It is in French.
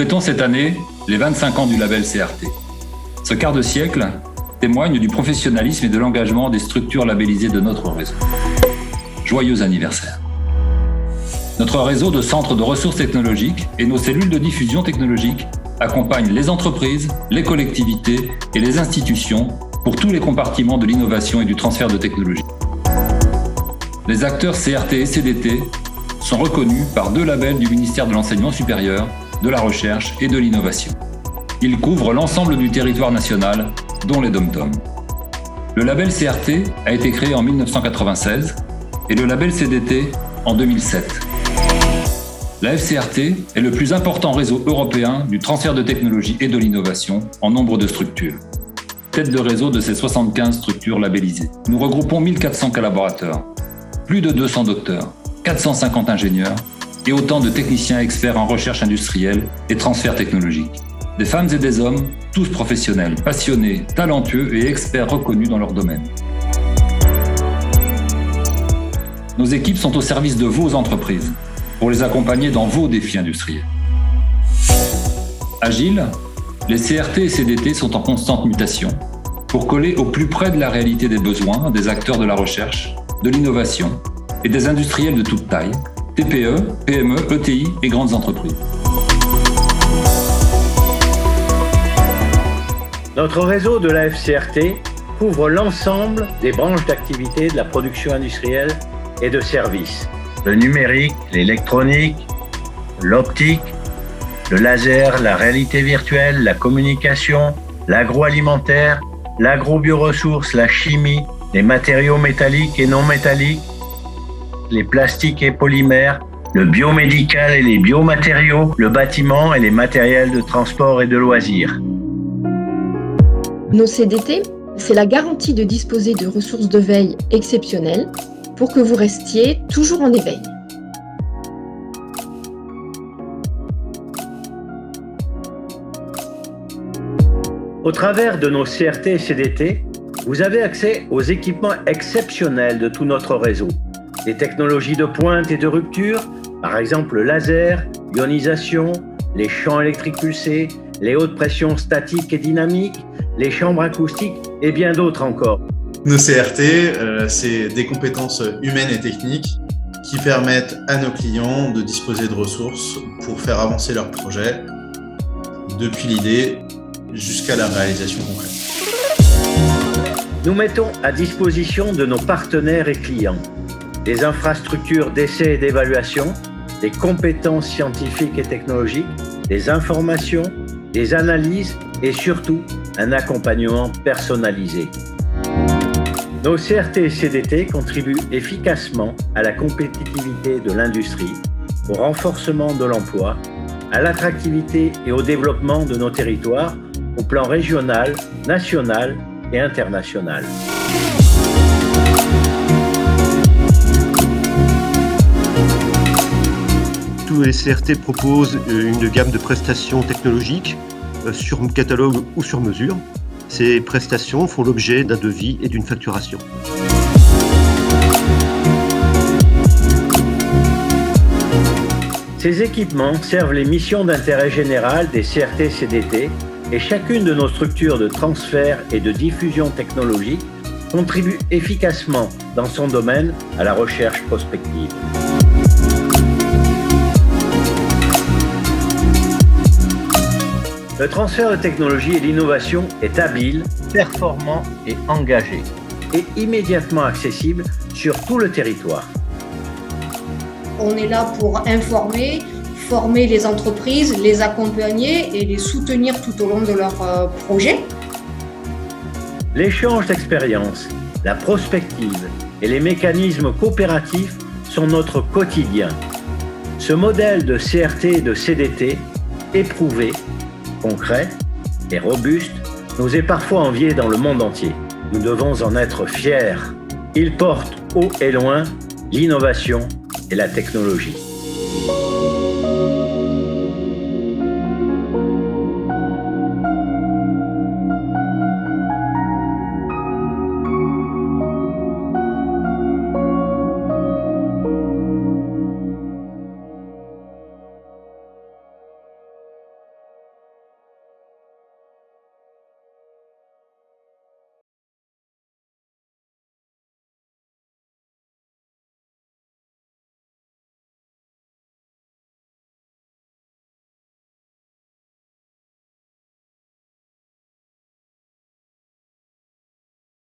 fêtons cette année les 25 ans du label CRT. Ce quart de siècle témoigne du professionnalisme et de l'engagement des structures labellisées de notre réseau. Joyeux anniversaire. Notre réseau de centres de ressources technologiques et nos cellules de diffusion technologique accompagnent les entreprises, les collectivités et les institutions pour tous les compartiments de l'innovation et du transfert de technologies. Les acteurs CRT et CDT sont reconnus par 2 labels du ministère de l'Enseignement supérieur, de la Recherche et de l'Innovation. Ils couvrent l'ensemble du territoire national, dont les DOM-TOM. Le label CRT a été créé en 1996 et le label CDT en 2007. La FCRT est le plus important réseau européen du transfert de technologie et de l'innovation en nombre de structures. Tête de réseau de ces 75 structures labellisées. Nous regroupons 1400 collaborateurs, plus de 200 docteurs, 450 ingénieurs et autant de techniciens experts en recherche industrielle et transfert technologique. Des femmes et des hommes, tous professionnels, passionnés, talentueux et experts reconnus dans leur domaine. Nos équipes sont au service de vos entreprises pour les accompagner dans vos défis industriels. Agiles, les CRT et CDT sont en constante mutation pour coller au plus près de la réalité des besoins des acteurs de la recherche, de l'innovation et des industriels de toute taille, TPE, PME, ETI et grandes entreprises. Notre réseau de la FCRT couvre l'ensemble des branches d'activité de la production industrielle et de services. Le numérique, l'électronique, l'optique, le laser, la réalité virtuelle, la communication, l'agroalimentaire, l'agrobiosressources, la chimie, les matériaux métalliques et non métalliques, les plastiques et polymères, le biomédical et les biomatériaux, le bâtiment et les matériels de transport et de loisirs. Nos CDT, c'est la garantie de disposer de ressources de veille exceptionnelles pour que vous restiez toujours en éveil. Au travers de nos CRT et CDT, vous avez accès aux équipements exceptionnels de tout notre réseau. Des technologies de pointe et de rupture, par exemple le laser, l'ionisation, les champs électriques pulsés, les hautes pressions statiques et dynamiques, les chambres acoustiques et bien d'autres encore. Nos CRT, c'est des compétences humaines et techniques qui permettent à nos clients de disposer de ressources pour faire avancer leurs projets, depuis l'idée jusqu'à la réalisation concrète. Nous mettons à disposition de nos partenaires et clients des infrastructures d'essai et d'évaluation, des compétences scientifiques et technologiques, des informations, des analyses et surtout un accompagnement personnalisé. Nos CRT et CDT contribuent efficacement à la compétitivité de l'industrie, au renforcement de l'emploi, à l'attractivité et au développement de nos territoires au plan régional, national et international. Tous les CRT proposent une gamme de prestations technologiques sur catalogue ou sur mesure. Ces prestations font l'objet d'un devis et d'une facturation. Ces équipements servent les missions d'intérêt général des CRT-CDT et chacune de nos structures de transfert et de diffusion technologique contribue efficacement dans son domaine à la recherche prospective. Le transfert de technologie et l'innovation est habile, performant et engagé, et immédiatement accessible sur tout le territoire. On est là pour informer, former les entreprises, les accompagner et les soutenir tout au long de leur projet. L'échange d'expériences, la prospective et les mécanismes coopératifs sont notre quotidien. Ce modèle de CRT et de CDT, éprouvé, concret et robuste, nous est parfois envié dans le monde entier. Nous devons en être fiers. Il porte haut et loin l'innovation et la technologie.